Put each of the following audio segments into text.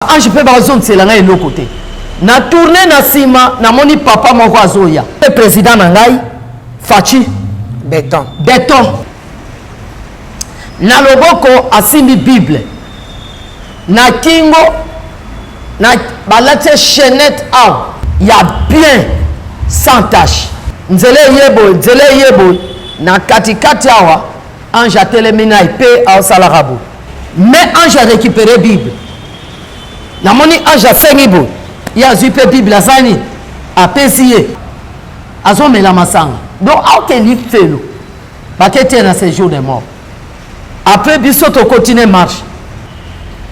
Je peux pas zone c'est là et l'autre côté. Na tourné na sima na moni papa moko azoya. Le président nangai Fachi béton. Na loboko asimi Bible. Na kingo na balate chaînette a ya bien sans tache. Nzele yebo na katikati awa ange atelemina ipe au salarabu. Mais ange a récupéré Bible. Na moni ange a sengibo. Ya zupe Bible azani apesiye. Azome la masanga. Donc how can you fail? Bakete na ce jour de mort. Après biso to continue marche.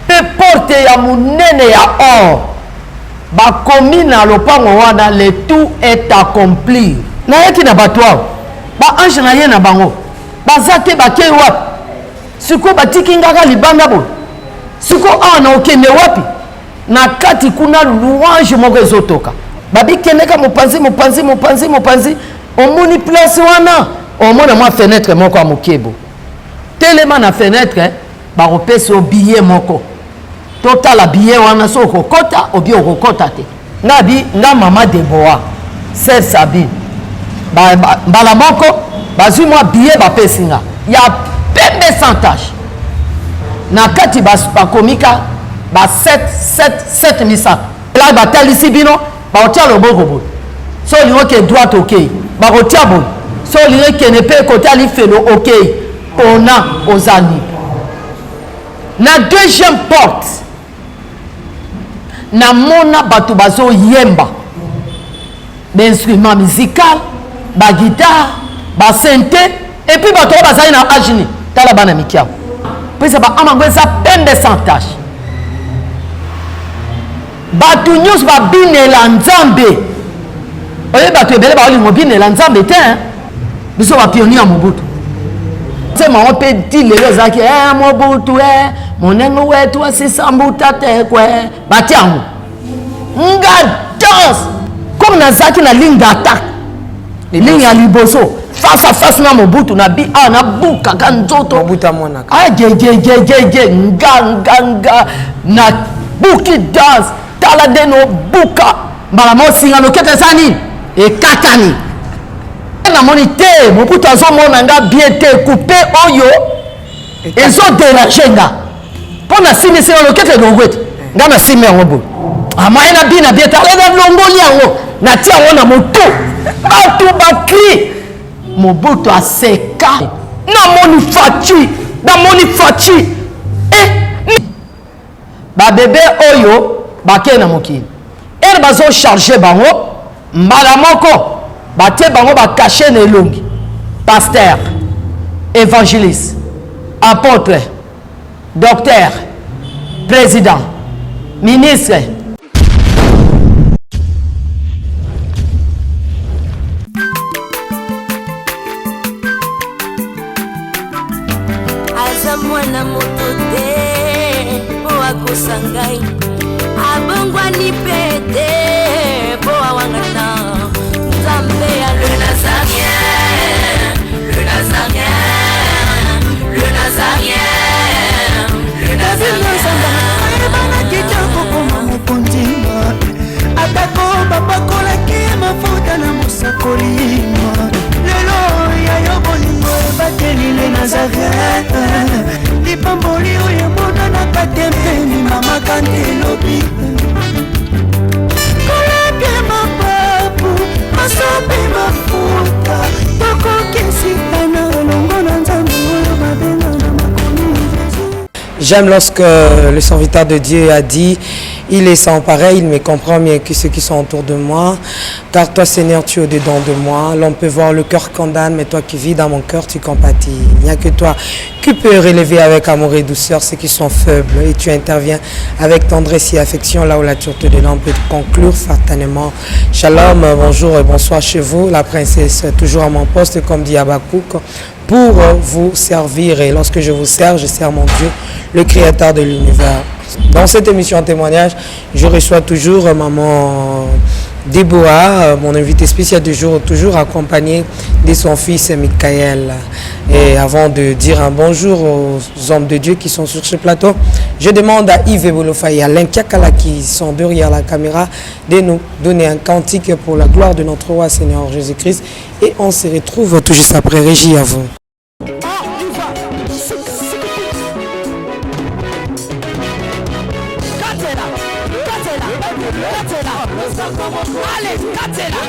Pe porte ya munene ya or. Ba komi na lopango wana le tout est accompli. Na yeki na batwa. Ba ange na ye na bango. Ba zate ba ke wapi. Siko batiki ngaka libanda bo. Siko ana okende wapi. Na kati kuna louange moko ezotoka. Babi keneka mopanzi. Omoni place wana. Omona mwa fenêtre moko amokebo. Telema na fenêtre ba repese o billet moko. Total a billet wana so kokota obi okokota te. Nga mama Déborah. Sœur Sabine. Bala moko bazui mwa billet ba pesinga. Ya pembe sans tache. Na kati ba komika ba 7 misa. Là ba talisi bino ba otia loboko bo. So liyo ke droite OK. Ba otia bo. So liyo ke ne pe côté ali felo OK. On a aux amis. Na deuxième porte. Na mona batu bazo yemba. D'instrument musical, ba guitare, ba synthé et puis batu bazali na agini. Tala bana mikia. Puis ça ba amangweza pembe sans tache. Batu nyos ba binela Nzambe. Oye batu ebele ba oli mo binela Nzambe te hein. Biso ba pionnier Mobutu. C'est mon petit les zaki Mobutu monengo wetu asisambuta te kwe. Batiango. Nga danse comme na zaki na ligne d'attaque. Ligne ya liboso. Face à face na Mobutu na bi na buka kanzoto Mobutu mona. Je nga na buki danse. Tala deno buka mbala mosinga lokete sani e katani na monite Mobutu azomona nga bien te coupé oyo ezo déranger nga pona simi sima lokete longwete nga na simi yango bo amaye na bina bien tala na longoli yango na tia yango na moto batu bakri Mobutu aseka na moni fachi ba bébé oyo bake na mokili ere bazo charger bango mbala moko bate bango ba cacher na elongi pasteur évangéliste apôtre docteur président ministre azamwana motote po akosangai abongwani pete po awangana Nzambe ya le Nazarien bana kitoko koma mokondima atako bapakolaki mafuta na mosakolima lelo ya yo bolingo ebateli le Nazarien lipamboli oyo monanaka te mpeni mama kante elobi koleke mapapu masope mafuta tokokesitana elongo na Nzambe oyo babenga na makomi Jésus. J'aime lorsque le serviteur de Dieu a dit il est sans pareil, il me comprend mieux que ceux qui sont autour de moi. Car toi, Seigneur, tu es au-dedans de moi. L'on peut voir le cœur condamne, mais toi qui vis dans mon cœur, tu compatis. Il n'y a que toi qui peux relever avec amour et douceur ceux qui sont faibles. Et tu interviens avec tendresse et affection là où la dureté de l'homme peut conclure fatalement. Shalom, bonjour et bonsoir chez vous. La princesse toujours à mon poste, comme dit Abakouk, pour vous servir. Et lorsque je vous sers, je sers mon Dieu, le créateur de l'univers. Dans cette émission Témoignage, je reçois toujours maman Déborah, mon invité spécial du jour, toujours accompagné de son fils Michael. Et avant de dire un bonjour aux hommes de Dieu qui sont sur ce plateau, je demande à Yves Bolofa et à Alain Kiakala qui sont derrière la caméra de nous donner un cantique pour la gloire de notre roi Seigneur Jésus-Christ. Et on se retrouve tout juste après. Régie à vous. Allez, Katela,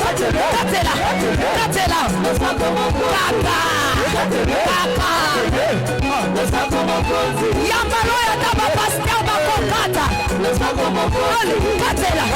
Yambaloya daba pasteur bakokata. Allez, Katela,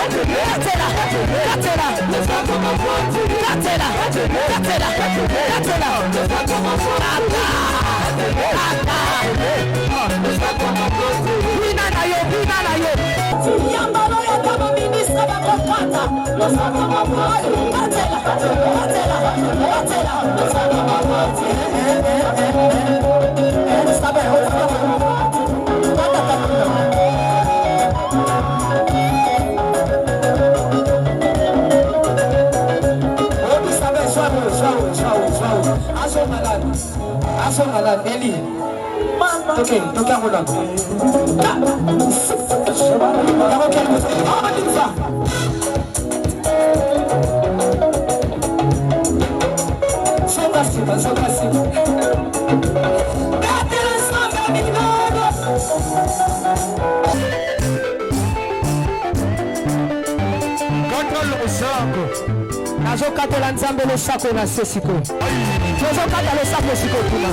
Nazokatela Nzambe le sako na sesiko. Nazokatela le sako siko kuna.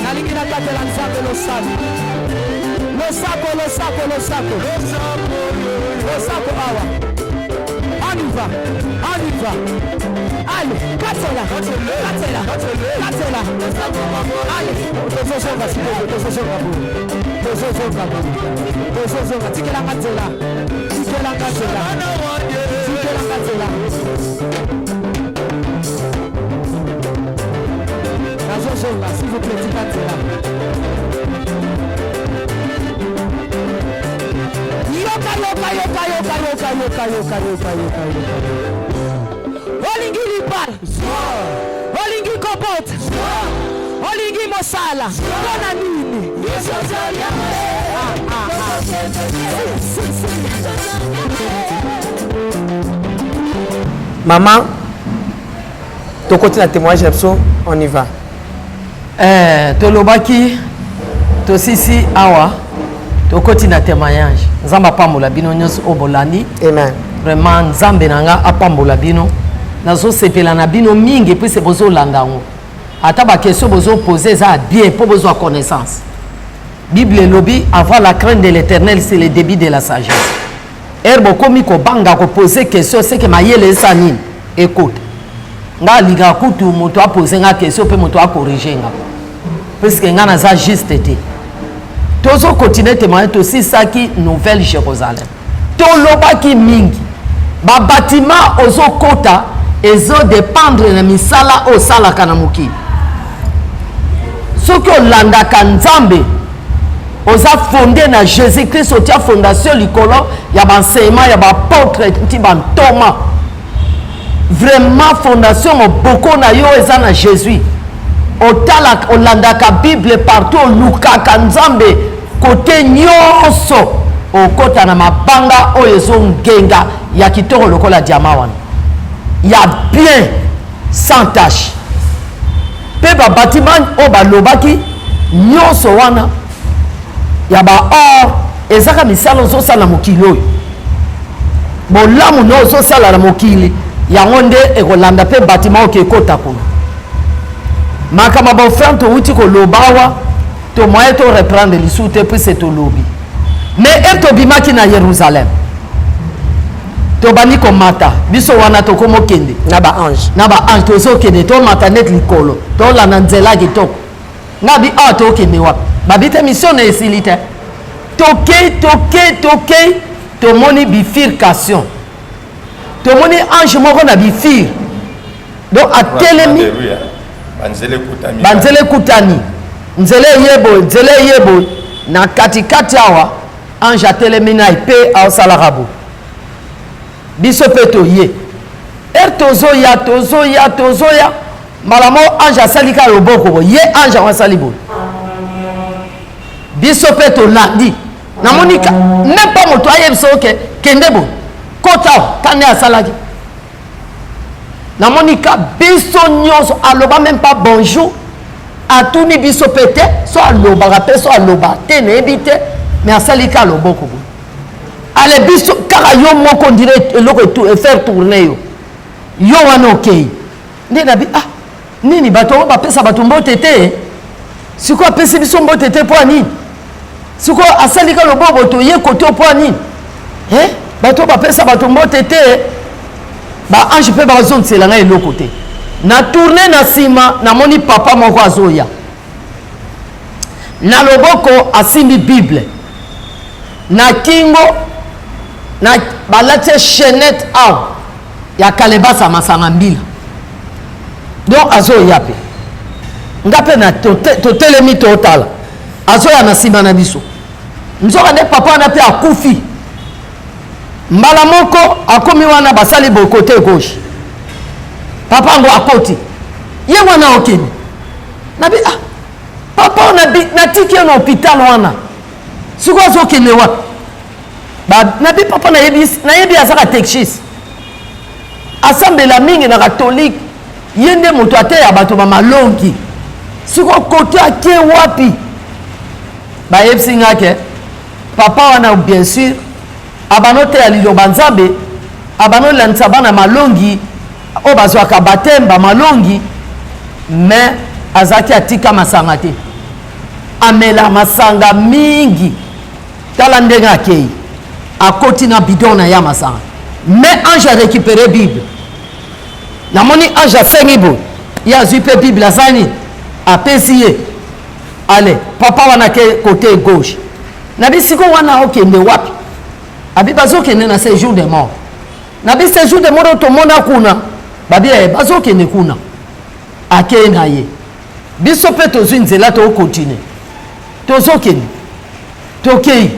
Nalingi na katela Nzambe le sako. Le sako awa. On y va. Allez, katela. Allez, tozozonga siko, tozozonga. Tikela katela. S'il vous plaît, Olingi lipal, Olingi kopot, Olingi mosala, Bona nini. Maman, tu continues à témoigner, on y va. Tolobaki, tosisi awa, tu continues à témoignage. Nzamba pambola bino nyos obolani. Amen. Vraiment Nzambe nanga apambola bino. Nazo sepela na bino mingi puis c'est bozo landango. Ata ba question bozo poser ça bien pour besoin connaissance. Bible lobby avoir la crainte de l'Éternel c'est le début de la sagesse. Erbo komi ko banga ko poser question c'est que mayele sanine. Écoute. Nga liga kutu moto a poser nga question pe moto a corriger nga. Parce que nga na za juste été. Tozo continuer témoigner aussi ça qui nouvelle Jérusalem. Toloba ki mingi. Ba bâtiment ozo kota ezo dépendre na misala o sala kana muki. Ce que landaka Nzambe oza fondé na Jésus-Christ otia fondation likolo ya ba enseignement ya ba portrait ti ba Thomas. Vraiment fondation boko na yo eza na Jésus. Otala olandaka Bible partout lukaka Nzambe côté nyonso okota na mabanga oyo ezongenga ya kitoko lokola diamant wana. Ya bien sans tache. Pe ba bâtiment o ba lobaki nyonso wana ya ba or ezaka misalo zo sala mokili oyo. Bolamu no zo sala na mokili yango nde ekolanda pe bâtiment oke ekota kuna. Makama ba offrande to uti ko lobawa to moyen to reprendre lisute puis c'est to lobi. Mais eto bimaki na Jérusalem. To bani ko mata biso wana to komo kende na ba ange to so kende to mata net likolo to la nzela kitoko ngabi to kende wa babite mission na esilite toke to moni bifurcation to moni ange moko na bifir donc atelemi banzele kutani nzele yebo na katikati awa ange atelemi na ipe au salarabo biso pe toye tozoya malamo ange asalika loboko ye ange asali boye biso pe tolandi namonika même pas moto ayebiso ke kende boye kota tande asalaki namonika biso nyonso aloba même pas bonjour atuni biso pe te so alobaka pe so aloba te nayebi te mais asalika loboko boye ale biso kaka yo moko ndire eloko faire tourner yo wana okei nde nabi nini bato bapesa bato mbote te siko apesi biso mbote te mpo nini siko asalika lobobo toye kote mpo nini bato bapesa bato mbote te baange mpe bazongisela ngai eloko te na tourne na nsima namoni papa moko azoya na loboko asimbi bible na kingo na balati chaînette awa ya kalebasa masanga mbila donc azoya pe nga mpe na totelemi totala azoya na nsima na biso nzoka nde papa wana mpe akufi mbala moko akomi wana basali boye kote gauche papa yango akoti ye wana okende nabi papa natiki ye na hôpital wana sikoyo azokende wapi nabi papa nayebi azaka texis asambela mingi na catholique ye nde moto ateya bato bamalongi sikoyo kote ake wapi bayebisi nga ke papa wana bien sûr abano teya liloba nzambe abano landisa bana malongi oyo bazwaka batemba malongi mais azalaki atika masanga te amela masanga mingi tala ndenge akei akoti na bidon na ya masanga mais ange a récupéré bible namoni ange asengi boye ye azwi mpe bible azani apesi ye ale papa wana ke côté gauche nabi siko wana okende wapi abi bazokende na séjour de mort nabi séjour de mort tomona kuna babi bazokende kuna akei na ye biso mpe tozwi nzela tokontine tozokende tokei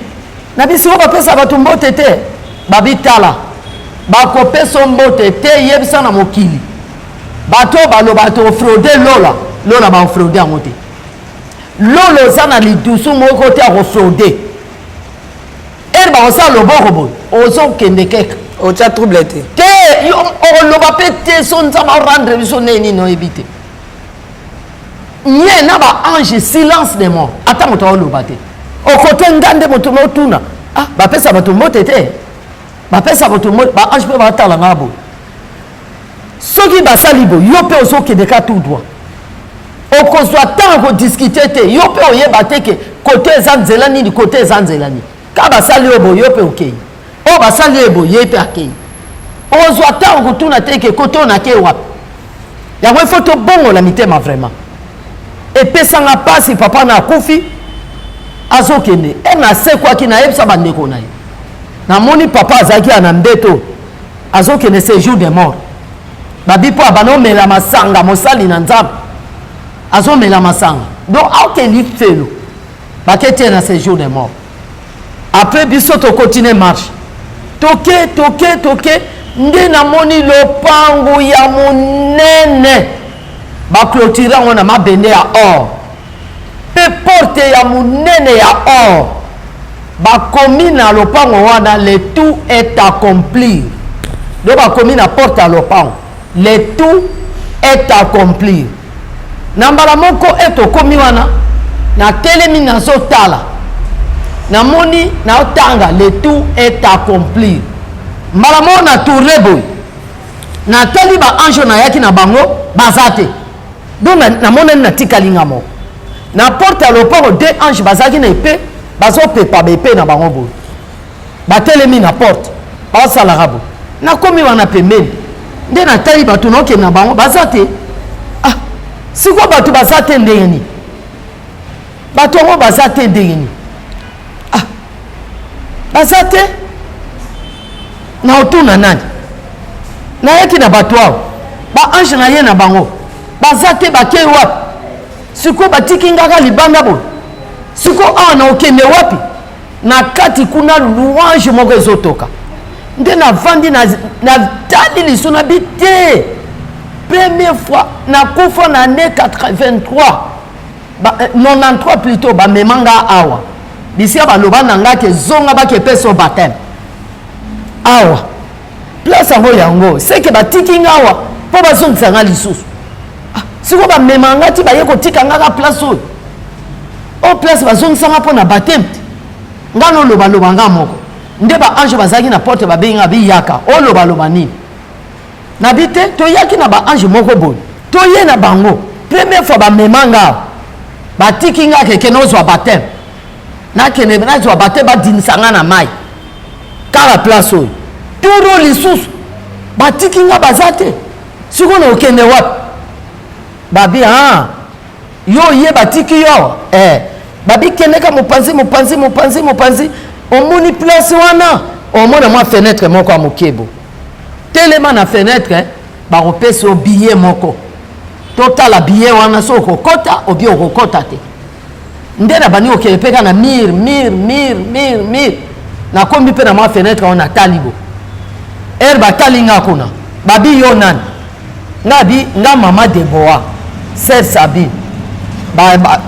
nabi siko bapesa bato mbote te babi tala bakopesa mbote te yebisa na mokili bato baloba tofraude lola baofraude yango te lolo oza na lidusu moko te akofraude ere bakosala loboko boye ozokende keka otya trouble te te oloba mpe te so nzambe arendre biso neni noyebi te nye na baange silence de mort ata moto aoloba te okote ngande moto motuna bapesa bato mbote te bapesa bato mbote baange mpe batala nga boye soki basali boye yo mpe ozokende ka tout droit okozwa ntango kodiskute te yo mpe oyeba te ke kote eza nzela nini kote eza nzela nini ka basali oyo boye yo mpe okei oyo basali oyo boye ye mpe akei ozwa ntango kotuna te ke kote oyo nakei wapi yango ifo tobongola mitema vraiment epesanga mpasi papa na akufi azokende nasekwaki nayebisa bandeko na ye namoni papa azalaki ya na mbeto azokende séjour de mort babi mpo abanomela masanga mosali na nzambe azomela masanga donc akeli felo bakete na séjour de mort après biso tokontinue marche toke nde namoni lopango ya monene baclotire yango na mabende ya or mpe porte ya monene ya or bakomi na lopango wana le tout est accompli donc bakomi na porte ya lopango le tout est accompli na mbala moko etokomi wana na telemi nazotala namoni naotanga le tout est accompli mbala moko na tourne boye natali baange nayaki na bango baza te donc namonani natikali nga moko na porte ya lopango de ange bazalaki na epe bazopepa baepe na bango boye batelemi na porte baosalaka boye nakomi wana pembeni nde natali bato naokende na bango baza te sikoyo bato baza te ndenge nini bato yango baza te ndenge nini baza te na otuna nani nayaki na bato awo baange na ye na bango baza te bakei wapi sikoyo batiki ngaka libanda boye sikoyo awa na okende wapi na kati kuna louange moko ezotoka nde na vandi na tali liso na bité première fois na kufa na année 83 93 plutôt ba memanga awa bisia ba loba nanga ke zonga ba ke peso baptême awa place yango c'est que ba tikinga awa po ba zonga nga lisusu siko ba memanga ti ba ye ko tikanga ka place o place ba zonga sanga po na baptême ngano loba nga moko nde ba ange bazaki na porte ba benga bi yaka o loba nini na bité to yaki na ba ange moko boy to ye na bango première fois ba memanga ba tikinga ke no zo baptême na kene na zo baptême ba dinisanga na mai kala place o turo lisusu ba tikinga bazate siko na okende wapi babi yo ye batiki yo babi kene ka mopanzi omoni place wana omona mwa fenêtre moko ya mokebo telema na fenêtre bakopesa o billet moko totala billet wana so okokota obi okokota te nde na bani okende mpe ka na mire nakombi mpe na mwa fenêtre wana tali bo batali nga kuna babi yo nani nga mama Déborah sœur Sabine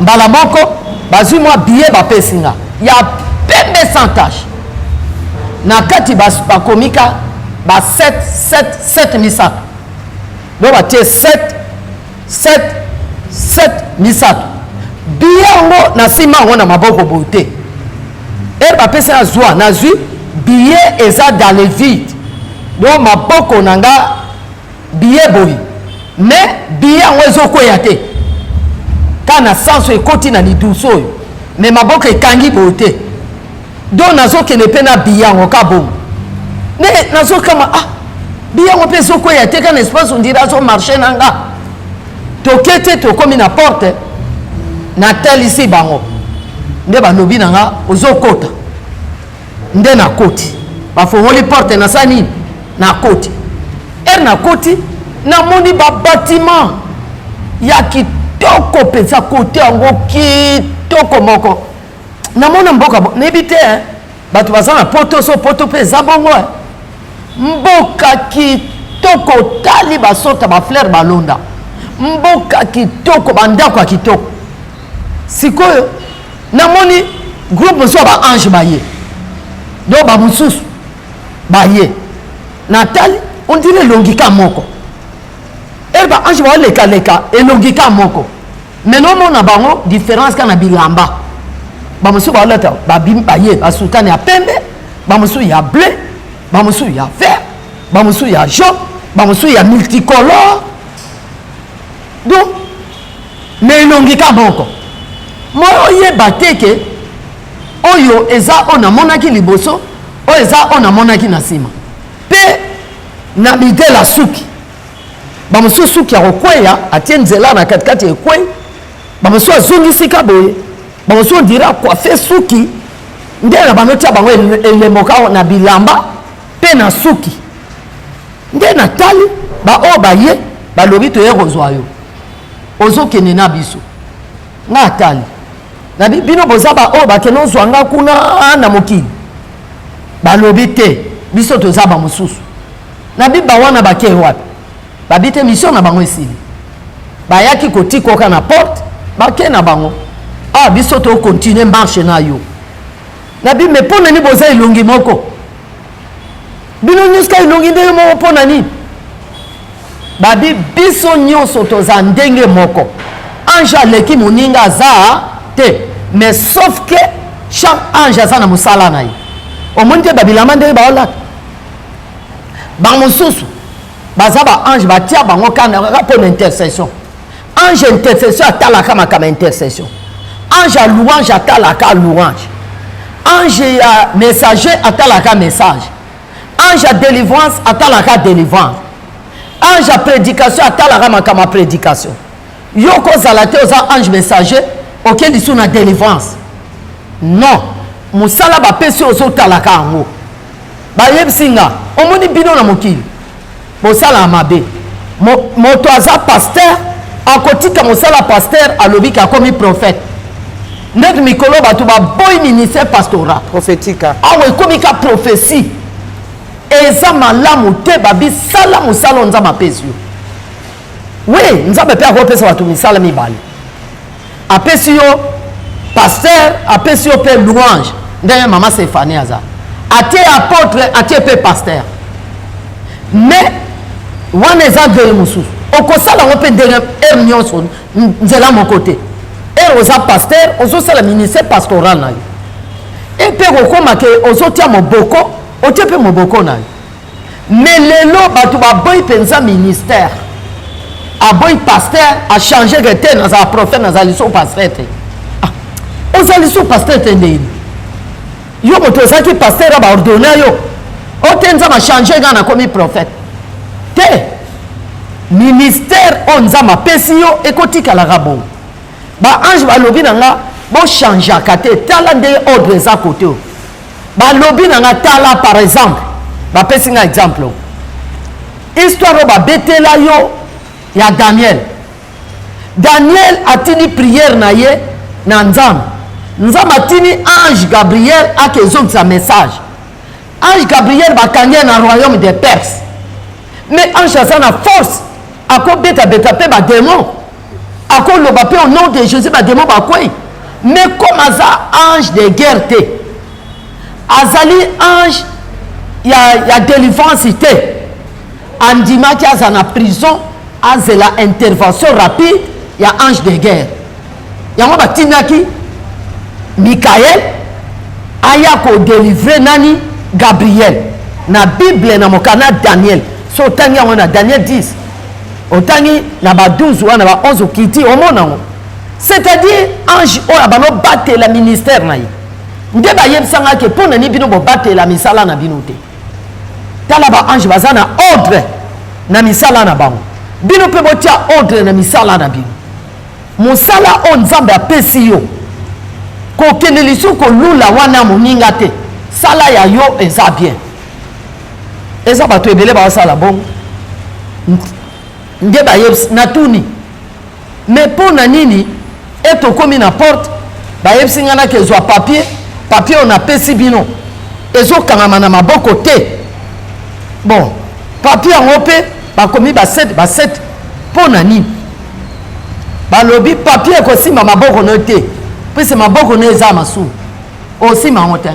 mbala moko bazwi mwa billet bapesi nga ya pembe sans tache na kati bakomika ba 7 misato do batie 7 misato billet yango na nsima yango na maboko boye te bapesi nga zwa nazwi billet eza dans le vide do maboko na nga billet boye mais billet yango ezokwea te ka na sanso ekoti na liduso oyo mais maboko ekangi boye te do nazokende mpe na billet yango ka bomo ne nazokama billet yango mpe ezokwea te ka na espace ondiri azomarche na nga toke te tokomi na porte natelisi bango nde balobi na nga ozokota nde nakoti bafongoli porte na sa nini nakoti nakoti namoni babatiment ya kitoko mpenza kote yango kitoko moko namona mboka nayebi te bato baza na poto so poto mpe eza bongo mboka kitoko tali basota bafleur balonda mboka kitoko bandako ya kitoko sikoyo namoni groupe mosusu ya baange baye do bamosusu baye natali ondire elongika moko baange baoleka elongika moko mais nomona bango différence ka na bilamba bamosusu baoleta baye basutane ya pembe bamosusu ya bleu bamosusu ya vert bamosusu ya jaune bamosusu ya multicolore donc mais elongika moko moi oyeba te ke oyo eza oyo namonaki liboso oyo eza oyo namonaki na nsima mpe na midela suki bamosusu suki ya kokweya atie nzela na katikati ekwei bamosusu azongisika boye bamosusu ondira akwafe suki nde na bango tia bango elemoka na bilamba mpe na suki nde natali baoyo baye balobi toye kozwa yo ozokende na biso nga atali na bino boza baoyo bakende ozwa nga kuna na mokili balobi te biso toza bamosusu na biba wana bake wapi babi te mission na bango esili bayaki kotikoka na porte bake na bango biso tokontinue marche na yo na bi me mpo nani boza elongi moko bino nyuska elongi ndenge moko mpo na nini babi biso nyonso toza ndenge moko ange aleki moninga aza te mais sauf que chaque ange aza na mosala na ye omoni te babilamba ndenge baolaka bamosusu baza baange batia bango kaka mpo na intercession ange intercession atalaka makambo ya intercession ange ya louange atalaka louange ange ya messager atalaka message ange ya délivrance atalaka délivrance ange ya prédication atalaka makambo ya prédication yo kozala te oza ange messager okendi su na délivrance non mosala bapesi ozotalaka yango bayebisi nga omoni bino na mokili mosala ya mabe moto aza paster akotika mosala paster alobiki akomi prophète ndenge mikolo bato baboyi ministère pastoral prophétique awa ekomi ka prophétie eza malamu te babi sala musala nzambe apesi yo. Oui, nzambe pe akopesa bato misala mibale. Apesi yo pasteur, apesi yo pe louange. Ndenge mama Stéphanie aza. Atie apôtre, atie pe pasteur. Mais wana eza veye mosusu. Okosala ngo pe ndenge nyonso nzela mon côté. Oza pasteur, ozosala ministère pastoral na yo. Et pe kokoma ke ozotia moboko, otie pe moboko na yo. Mais lelo bato baboyi penza ministère. Aboyi pasteur a changé que te dans un prophète dans un liso pasteur te. Ah, aux liso pasteur te ndeni. Yo moto zaki pasteur ba ordonné yo. O tenza ma changé gana comme prophète. Te ministère on nzama pesi yo ekotika la rabo. Ba ange ba lobi nanga bo changer akate tala nde ordre za côté. Ba lobi nanga tala par exemple. Ba pesi nga exemple. Histoire ba betela yo ya Daniel. Daniel a tini prière na ye na Nzambe. Nzambe a tini ange Gabriel a kezok sa message. Ange Gabriel ba kanye na royaume des Perses. Mais ange a na force ako beta pe ba démon. Ako loba pe au nom de Jésus ba démon ba quoi. Mais comme aza ange de guerre te. Azali ange ya délivrance te. Andima ki aza na prison. C'est la intervention rapide, il y a ange de guerre. Il y a un tinaki Michael aya ko délivrer nani Gabriel. Na Bible na mokana Daniel. So tangi on Daniel 10. Otangi na ba 12 ou na ba 11 kiti omona. C'est-à-dire ange o abano battre la ministère na yi. Nde ba yebsanga ke pona ni bino bo battre la misala na bino te. Tala ba ange bazana ordre na misala na bango. Bino pe botia ordre na misala na bino. Musala on Nzambe apesi yo. Ko kenelisu ko lula wana moninga te. Sala ya yo eza bien. Eza bato ebele ba sala bon. Nde ba yebs natuni. Mais pour na nini eto komi na porte ba yebsi ngana ke zo papier on apesi bino. Ezo kangama na maboko te. Bon, papier en ope ba komi ba 7 pona nini ba lobi papier ko sima maboko no te puis c'est maboko no eza masu aussi ma honte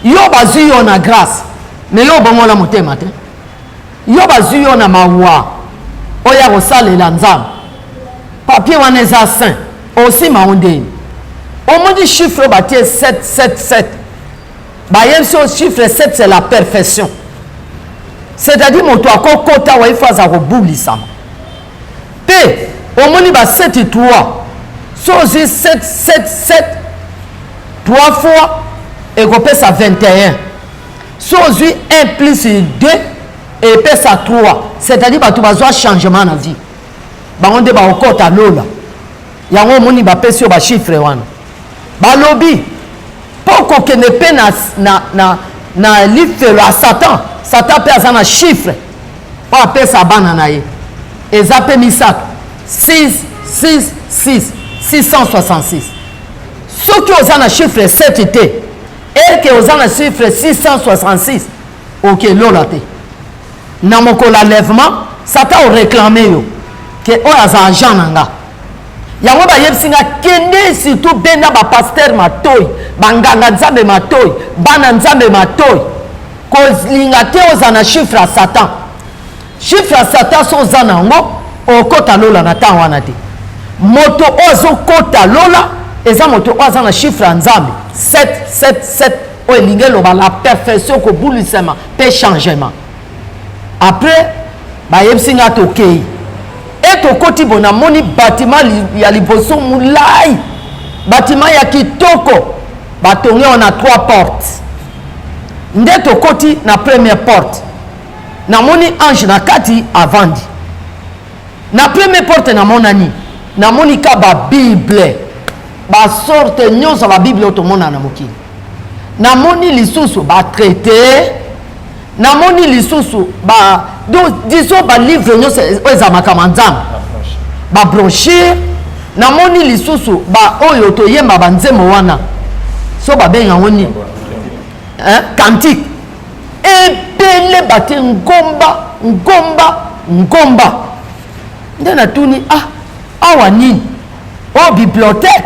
yo bazu yo na grâce mais yo bongo la motema te yo bazu yo na mawa oya ko salela Nzambe papier wana eza saint aussi ma honte au moins du chiffre ba tie 7 ba yemso chiffre 7 c'est la perfection. C'est-à-dire mon toi kota wa ifa za kobublisa. P au moni ba 7 et 3. So 7 3 fois et go pesa 21. So 1 plus 2 et pesa 3. C'est-à-dire ba tu bazwa changement na vie. Ba onde ba okota Lola. Yango moni ba pesi ba chiffre wana. Ba lobby poko ke ne pe na livre à Satan. Satan peut avoir un chiffre. On appelle ça bananaye. Et ça peut misak 666. Ceux qui ont un chiffre 7 était et qui ont un chiffre 666. Ok, Lola te. Dans mon l'enlèvement, Satan a réclamé que on a un agent nanga. Yango ba yebsinga kende surtout bena ba pasteur matoy, banganga Nzambe matoy, bana Nzambe matoy. Kolinga te ozana chiffre à Satan. Chiffre à Satan so zana ngo o kota Lola na tan wana te. Moto ozo kota Lola eza moto ozana chiffre à Nzambe 7 o elingelo ba la perfection ko boulisema pe changement. Après ba yebsinga to kei. Et to koti bona moni bâtiment ya liboso mulai. Bâtiment ya kitoko. Batonge on a 3 portes. Ndeto koti na première porte na moni ange na kati avandi na première porte na monani na moni ka ba bible ba sorte nyonso ba bible otomona na mokili na moni lisusu ba traité na moni lisusu ba disons ba livre nyonso eza makamanda ba brochure na moni lisusu ba oyo toyemba banzemo wana so ba benga woni cantique et bele bate ngomba nde natuni awa nini o bibliothèque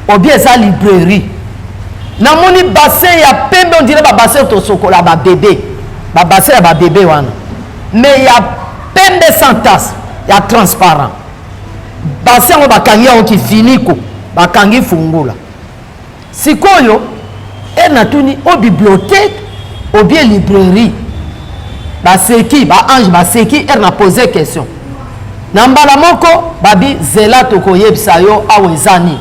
ou bien sa librairie namoni bassin ya pembe on dirait ba bassin to sokola ba bébé ba bassin ya ba bébé wana mais ya pembe sans tasse ya transparent bassin o bakangi on ki finiko bakangi fungula sikoyo natuni o bibliothèque ou bien librairie baseki ba ange baseki na poser question na mbala moko babi zela tokoyebisa yo awa ezani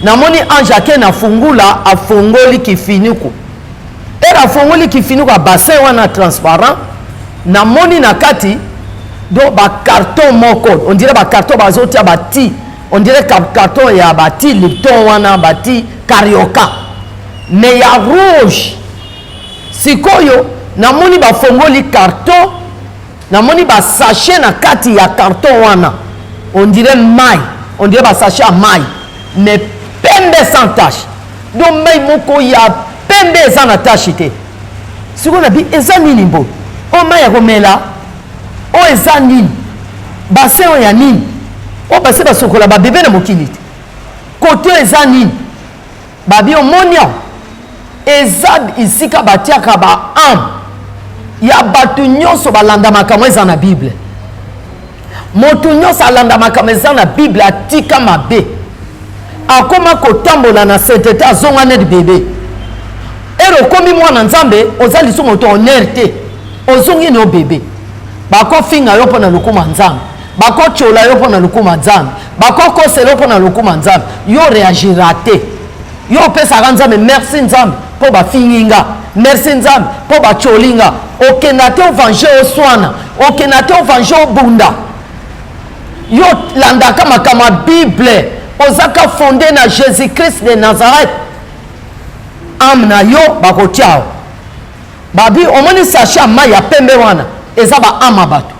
namoni ange ake na fungula afungoli kifiniko afungoli kifiniko a bassin wana transparent namoni na kati do ba carton moko on dirait ba carton bazotia bati on dirait carton ya bati lipton wana bati carioca mais ya rouge sikoyo namoni bafongoli carton namoni ba sachet na kati ya carton wana on dirait maille on dirait ba sachet à maille mais pembe sans tache donc maille moko ya pembe eza na tache te sikoyo na bi eza nini mbo o maille ya komela o eza nini bassin o ya nini o bassin basokola babebe na mokili te kote eza nini babi omoni eza isika batiaka ba âme ya bato nyonso balanda makambo eza na bible moto nyonso alanda makambo eza na bible atika mabe akoma kotambola na sainteté azonga neti bebe okomi mwana nzambe oza lisumu moto honneur te ozongi no bebe bakofinga yo mpona lokuma nzambe bakochola yo mpona lokuma nzambe bakokosela yo mpona lokuma nzambe yo réagira te yo opesaka nzambe merci nzambe mpo bafinginga merci nzambe mpo bacholinga okenda te ovanje oswana okenda te ovanje obunda yo landaka makambo ya bible ozaka fonde na jésus christ de nazareth ame na yo bakotiao babi omoni sache ya mai ya pembe wana eza baama bato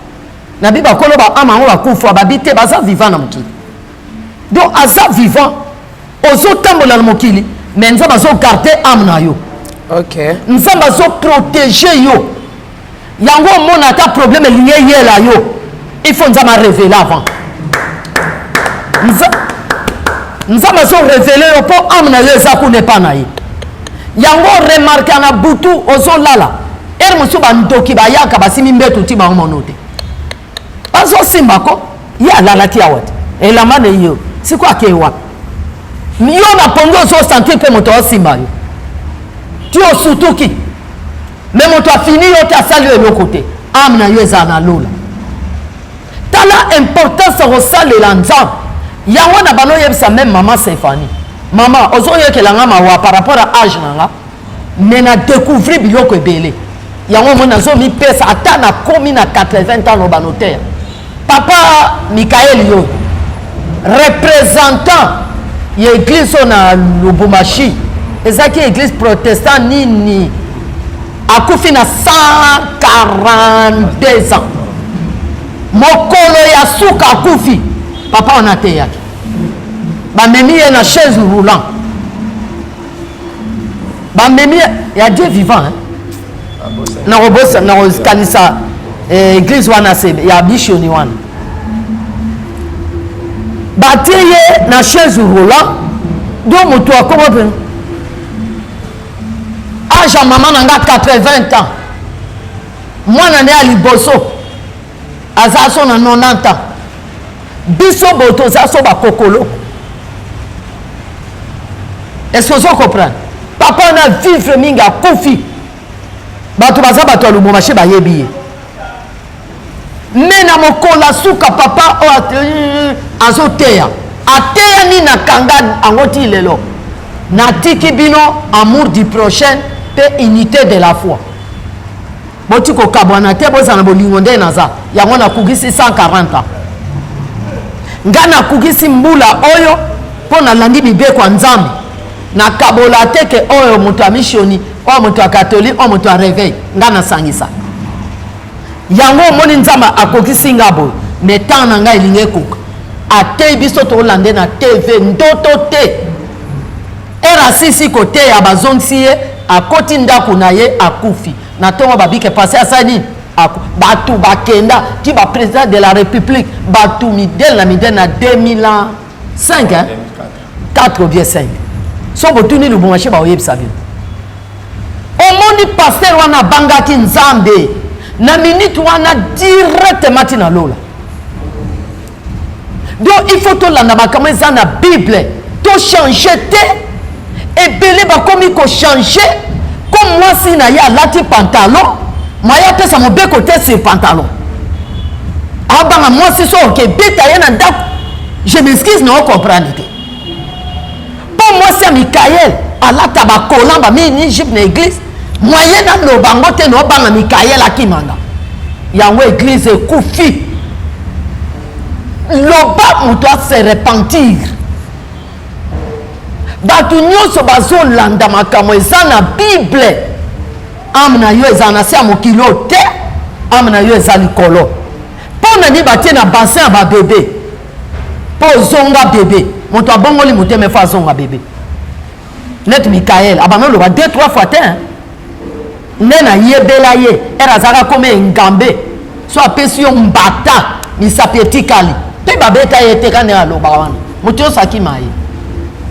na bi bakolo baama yango bakufa babi te baza vivant na mokili donc aza vivant ozotambola na mokili mais nzambe azogarde ame na yo nzambe azoprotege yo yango omona ata problème elingi eyela yo il faut nzambe arévele avant nzambe azorévele yo mpo ame na yo eza kuna epa na ye yango remarke na butu ozolala ere mosusu bandoki bayaka basimi mbetu ti baomono te bazosimbako ye alalaki awa te elamba na yo siko ake wapi yo na pongi ozosentir mpe moto osimba yo ti osutuki me moto afini yo te asali yo eloko te ame na yo eza na lola tala importance kosalela nzambe yango na bano oyebisa meme mama Stéphanie mama ozoyekelanga mawa par rapport à âge nanga me na découvrir biloko ebele yango mo nazomipesa ata na komi na 80 ans no banotere papa Mikael yo représentant ya église oyo na Lubumbashi ezaki église protestant nini akufi na 142 ans mokolo ya suka akufi papa wana te yaki bamemi ye na chaise roulant bamemi ya Dieu vivant na kobosa na kokanisa église wana se ya bishoni wana batie ye na chaise roulant do moto akoma pe age ya mama na nga 80 ans mwana nde ya liboso aza so na 90 ans biso boto za so bakokolo est-ce que vous comprenez papa na vivre mingi akufi bato baza bato ya Lubumbashi bayebi ye me na mokola suka papa azoteya ateya nini nakanga ango ti lelo natiki bino amour du prochain mpe unité de la foi boti kokabwana te bozala na bolingo nde naza yango nakugisi 140 ans nga nakugisi mbula oyo mpo nalandi bibeko ya nzambe nakabola te ke oyo moto ya misioni oyo moto ya katolike oyo moto ya réveil nga nasangisa yango omoni nzambe akokisi nga boye me ntango na ngai elingi ekoka atei biso tolande na tv ndoto te era sisi koteya bazongisi ye akoti ndako na ye akufi na tongo babike passé asani batu bakenda ki ba président de la république batu midel na 2005 hein 4 ou bien 5 so botuni lubongashi ba oyebisa bino omoni pasteur wana bangaki Nzambe na minute wana directement tina Lola. Donc il faut tout landa bakama eza na Bible to changer te ebele bakomi ko changer comme moi si na ya lati pantalon maya pesa mobeko te sur pantalon abanga moi si so ke beta ye na ndako je m'excuse non comprendre te pour moi c'est Michael alata ba kolamba mini jupe na église moyen na lobango te no banga Michael akimanga yango église ekufi loba muto se repentir batu nyonso bazolanda makambo eza na Bible amna yo eza na se mokilo te amna yo eza likolo pona ni batie na bassin ya babebe po zonga bebe moto abongoli moteme fa zonga bebe net Michael abano loba 2-3 fois te nena yebela ye era zaka kome ngambe so apesi yo mbata misapetikali pe babeta yete kana aloba wana moto sakima ye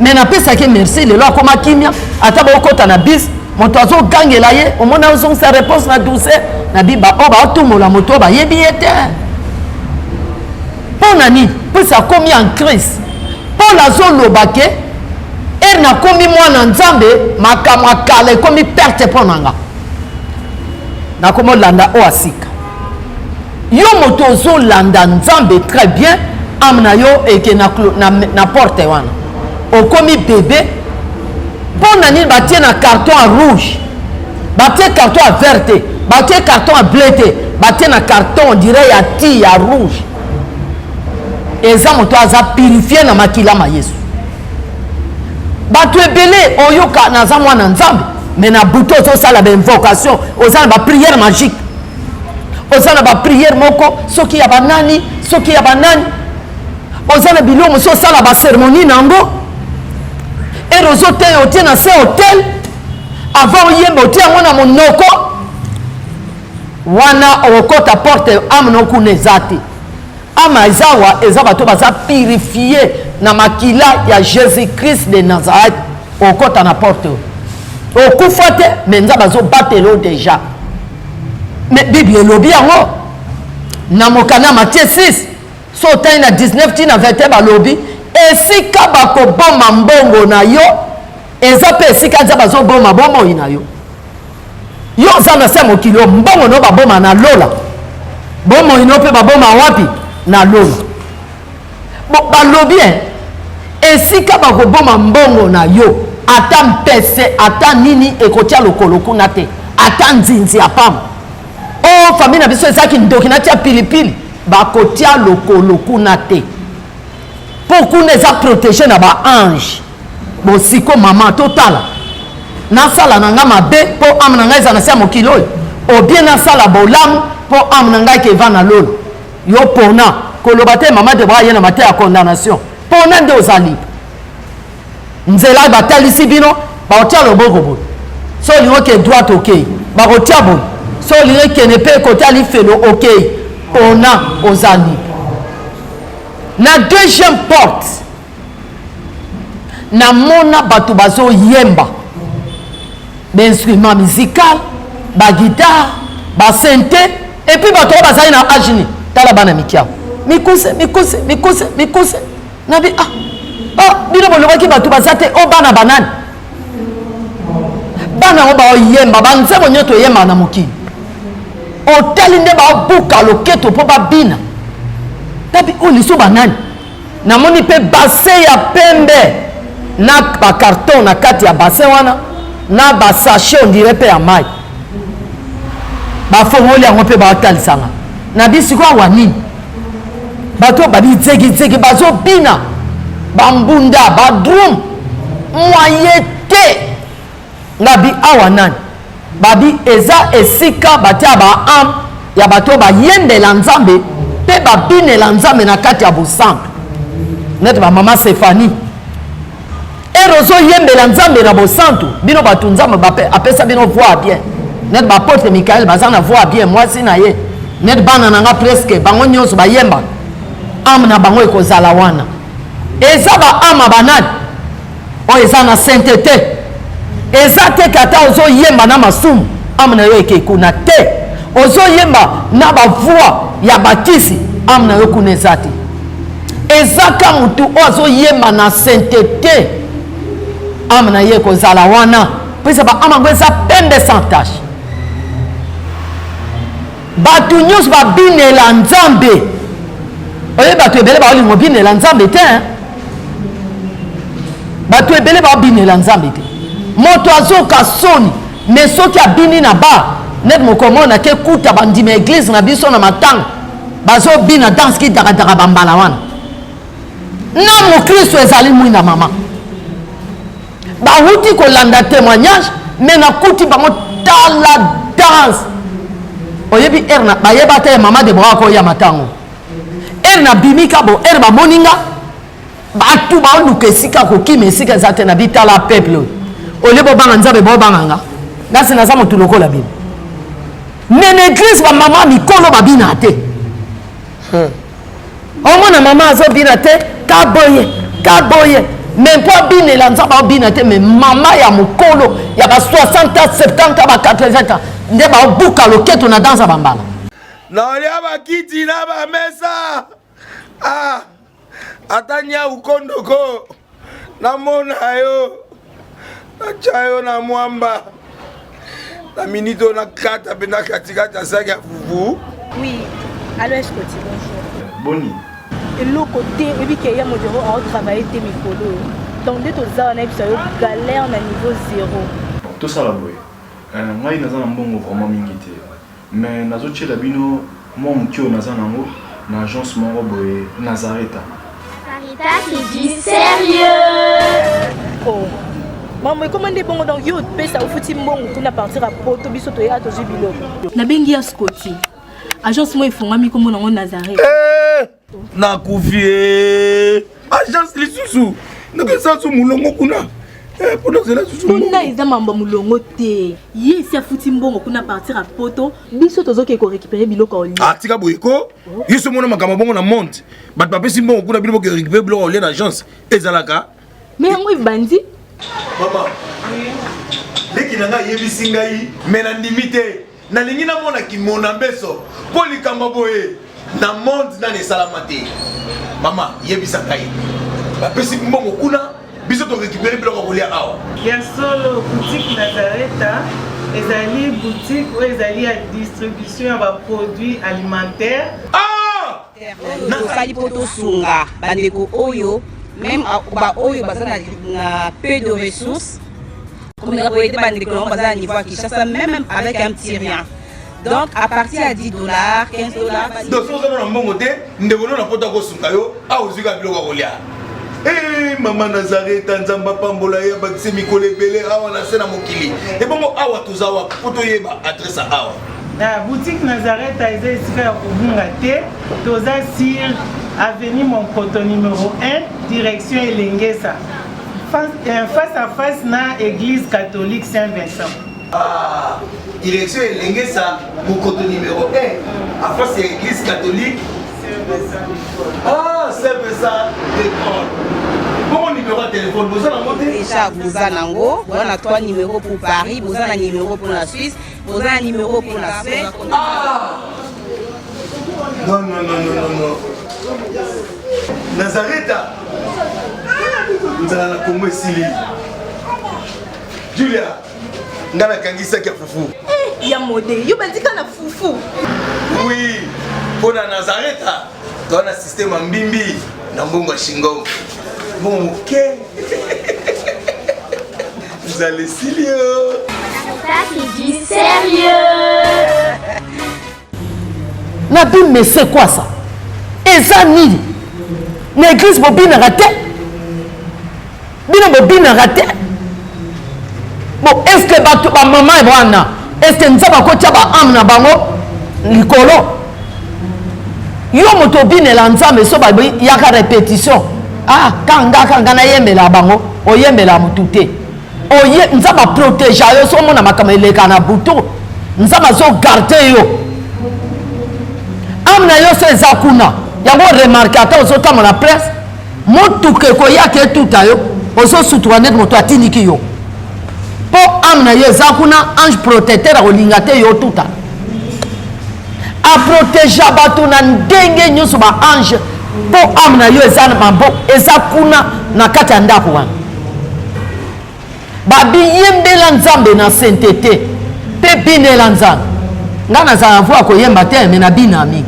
mais na pesa ke merci lelo akoma kimia ata bokota na bis moto azo gangela ye omona ozo sa réponse na douceur na biba oba otumola moto ba yebi yete pona ni pesa komi en crise pona zo lobake na komi mwana Nzambe makamwa kale komi perte ponanga na komo landa o asika yo moto zo landa Nzambe très bien amna yo eke na porte wana o komi bébé pona ni batie na carton à rouge batie carton à verte batie carton à bleu batie na carton on dirait ya ti ya rouge eza moto aza purifié na makila ma Yesu batu ebele oyoka naza mwana Nzambe mais na buto zo sala ba invocation oza na ba prière magique oza na ba prière moko soki ya banani soki ya banani oza na bilomo so sala ba cérémonie nango et rozo te otie na se hôtel avant yemba otie yango na monoko wana okota porte amno kunezati ama ezawa eza bato baza purifié na makila ya Jésus-Christ de Nazareth okota na porte okufa te mais nza bazo batelo déjà mais Bible elobi yango na mokana Matthieu 6 so otai na 19 tina 21 balobi esika bakoboma mbongo na yo eza pe esika nza bazoboma bomoi na yo yo oza na se mokilo mbongo no baboma na Lola bomoi no mpe baboma wapi na Lola balobi esika bakoboma mbongo na yo ata mpese ata nini ekotia lokolo kuna te ata nzinzi apam o famille na biso ezaki ndoki natia pilipili bakotia lokolo kuna te po kuna eza protégé na ba ange bosiko mama totala nasala na nga mabe po ame na ngai eza na sia mokilo oyo obie nasala bolamu po ame na ngai ke eva na Lola yo pona koloba te mama Déborah ye na mate ya condamnation pona nde ozali nzela batalisi bino bakotia loboko boye so olingo ke droite okei bakotia boye so olingo kene mpe kotia lifelo okei pona ozali na deuxième porte namona bato bazoyemba bainstrument musical baguitare basente et puis bato oyo bazali na agini tala bana mikiao mikuse nabi bino bolobaki bato baza te o bana banani bana o baoyemba banzembo nyoto oyemba na mokili otali nde baobuka loketo mpo babina tabi o liso banani namoni mpe bassin ya pembe na bakarton na kati ya bassin wana na basachet ondire mpe ya mai bafongoli yango mpe baotalisanga na bisiko awa nini bato babizegizegi bazobina bambunda badrum mwaye te ngabi awa nani babi eza esika batia baame ya bato bayendela Nzambe mpe babinela Nzambe na kati ya bosantu neti bamama Stéphanie rozo yembela nzambe na bosantu bino batu nzambe apesa bino voix bien net ba porte Michael bazana voix bien moi sina ye net bana nanga presque bango nyonso ba yemba amna bango ekozala wana eza ba ama banani o eza na sainteté eza te kata ozo yemba na masumu amna yo ekekuna te ozo yemba na ba voix ya bakisi amna yo kuna eza te eza ka mutu ozo yemba na sainteté amna ye kozala wana pesa ba ama ngweza pembe sans tache batu nyonso babinela nzambe oye batu ebele baolingo binela nzambe te batu ebele baobinela nzambe te moto azoka soni me soki abini na ba net mokomona ke kuta bandima eglise na biso na matanga bazobina danse ki dakadaka bambala wana na mokristo ezali mwina mama bawuti kolanda témoignage me nakuti bango tala danse oyebi erna bayeba te mama Déborah koya matango erna bimika bo erba moninga batu baoluka esika kokima esika eza te na bitala peuple olie bobanga nzambe bobanganga ngasi naza motu lokola bino me na église bamama mikolo babina te omona mama azobina te kaboye me mpo abinela nzambe abina te me mama ya mokolo ya ba 60 ans 70 ans ba 80 ans nde baobuka loketo na dansa bambala na olia bakiti na bamesa atanya ukondoko namona yo natya yo na mwamba na minito na kata mpe na katikati ya saki ya fufu. Oui, alors est-ce que tu bonjour Boni et le côté et puis qu'il y a mon bureau à travailler tes micros donc dès que ça on a galère na niveau 0 tout ça la boy ngai naza na mbongo vraiment mingi te mais nazotiela bino mwa mokio naza nango na agence moko boye Nazareta. Sarita qui dit sérieux. Oh maman comment des bongo donc yo pesa au futi mbongo kuna partir à poto biso to ya to jubilo na bengi ya Scotty agence moi ifungami comme nango Nazareta na kufie agence lisusu nakesa su mulongo kuna kuna eza mamba mulongo te ye si afuti mbongo kuna partir à poto biso tozoke ko récupérer biloko oli tika boyeko yeso mona makambo bongo na monte bat papesi mbongo kuna biloko récupérer biloko oli na agence ezalaka mais yango bandi mama leki nanga yebisi ngai me na ndimi te nalingi namona kimona mbeso mpo likambo boye na monde nani esalama te mama yebisa ngai bapesi mbongo kuna biso to récupérer biloko kolia awa ya solo boutique Nazareta ezali boutique ou ezali ya distribution ya ba produits alimentaires tosali po tosunga bandeko oyo même ba oyo baza na peu de ressources comme la boyede bandeko non baza na niveau à Kinshasa même avec un petit rien donc à partir à $10 $15 donc so na mbongo te ndeko na pota ko sunga yo awuzika biloko kolia. Maman Nazareta Nzamba pambola ya bakise mikolo ebele awa na sena mokili ebongo awa tozawa poto yeba adresse awa na boutique Nazareta eza esika ya kobunga te toza sur avenue Monkoto numéro 1 direction Elengesa face à face na église catholique Saint-Vincent. Direction Elengesa Monkoto numéro 1 à face à église catholique Saint-Vincent d'école. Bon numéro de téléphone, vous avez monté déjà vous avez nango, vous avez 3 numéros pour Paris, vous avez un numéro pour la Suisse, vous avez un numéro pour la Suède. Non. Nazareta. Vous allez la Congo Sili. Julia, ngana kangisa kia fufu. Ya modé, yo bandika na fufu. Oui, pour la Nazareta, tu as un système en bimbi, dans Bongo Shingo. Bon, ok. Vous allez sérieux. Sarita qui dit sérieux. Nabi, mais c'est quoi ça? Ezanili. L'église bobine raté. Bino bobine raté. Bon, est-ce que ba maman et bwana? Est-ce que nzaba ko taba amna bango likolo? Yo moto bine la nzambe so ba yaka répétition. Kanga na yemela bango. oyembela mutu te oye nzamba protéger yo so mona makama eleka na butu nzamba zo garder yo amna yo so eza kuna yango remarque ata ozotama na presse motuka ekoyaka etuta yo ozosutuka neti moto atiniki yo mpo amna yo eza kuna ange protecteur akolinga te yo tuta aprotéger bato na ndenge nyonso baange mpo amna yo eza na maboko eza kuna na kati ya ndako wana babiyembela nzambe na sainteté mpe binela nzambe nga nazala voi koyemba te me na bina mingi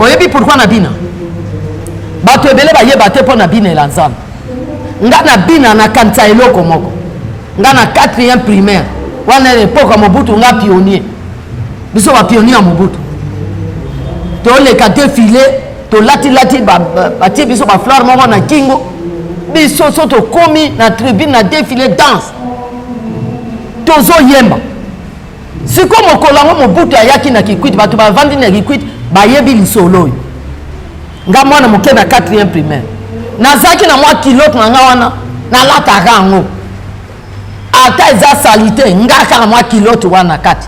oyebi pourquoi na bina bato ebele bayeba te mpo na binela nzambe nga na bina na kanisa eloko moko nga na 4e primaire wana epoke ya Mobutu nga pionnier biso bapionnier ya Mobutu toleka défilé tolatilati batie biso bafleur moko na kingo biso so tokomi na tribune na défilé danse tozoyemba siko mokolo yango Mobutu ayaki na Kikwit bato bavandi na Kikwit bayebi lisolo oyo nga mwana moke na 4e primaire nazalaki na mwa kilote na nga wana nalataka yango ata eza sali te nga kaka mwa kilote wana kati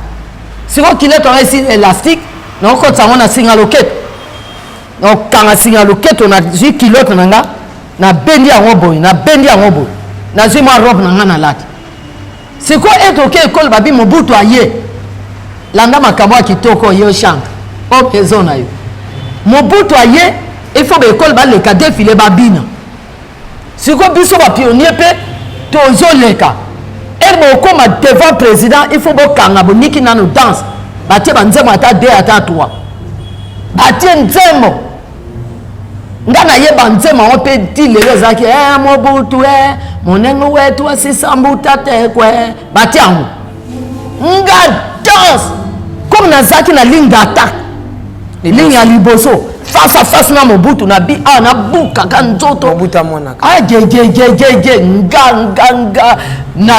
siko kilote wana esi élastique nakokotisa yango na singa loketo nakokanga singa loketo nazwi kilote na nga nabendi yango boye nazwi mwa robe na nga nalati siko etoke ekole babi Mobutu aye landa makambo ya kitoko ye ochante opezo na yo Mobutu aye il faut baekole baleka défilé babina siko biso bapionnier mpe tozoleka ere bokoma devant président il faut bokanga boniki nano danse batie banzembo ata 2 ata 3 batie nzembo nga nayeba nzembo yango mpe ti lelo ezalaki Mobutu monengo wetu asisambuta te kwe batie yango nga danse comme nazalaki na ligne d'attaque ligne ya liboso face à face na Mobutu na bi na buka ka nzoto Mobutu amona je nga na